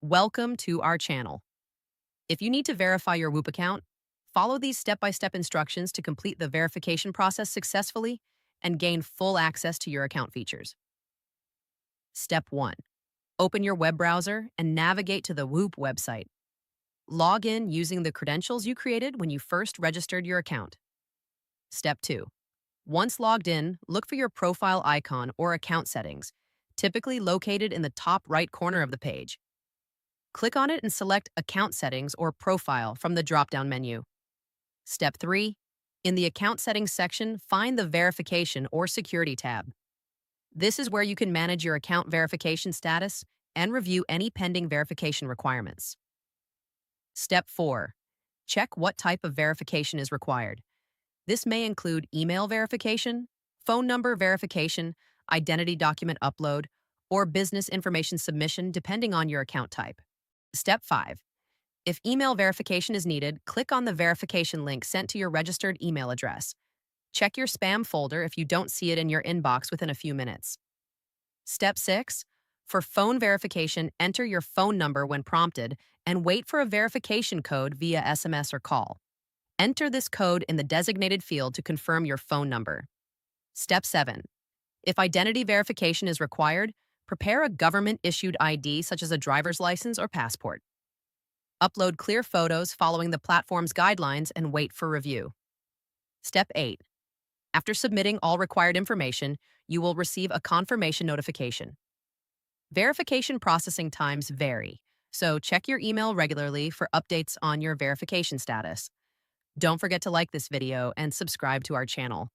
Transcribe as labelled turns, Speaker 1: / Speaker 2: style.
Speaker 1: Welcome to our channel. If you need to verify your Whoop account, follow these step-by-step instructions to complete the verification process successfully and gain full access to your account features. Step 1. Open your web browser and navigate to the Whoop website. Log in using the credentials you created when you first registered your account. Step 2. Once logged in, look for your profile icon or account settings, typically located in the top right corner of the page. Click on it and select Account Settings or Profile from the drop-down menu. Step 3. In the Account Settings section, find the Verification or Security tab. This is where you can manage your account verification status and review any pending verification requirements. Step 4. Check what type of verification is required. This may include email verification, phone number verification, identity document upload, or business information submission depending on your account type. Step 5. If email verification is needed, click on the verification link sent to your registered email address. Check your spam folder if you don't see it in your inbox within a few minutes. Step 6. For phone verification, enter your phone number when prompted and wait for a verification code via SMS or call. Enter this code in the designated field to confirm your phone number. Step 7. If identity verification is required, prepare a government-issued ID such as a driver's license or passport. Upload clear photos following the platform's guidelines and wait for review. Step 8. After submitting all required information, you will receive a confirmation notification. Verification processing times vary, so check your email regularly for updates on your verification status. Don't forget to like this video and subscribe to our channel.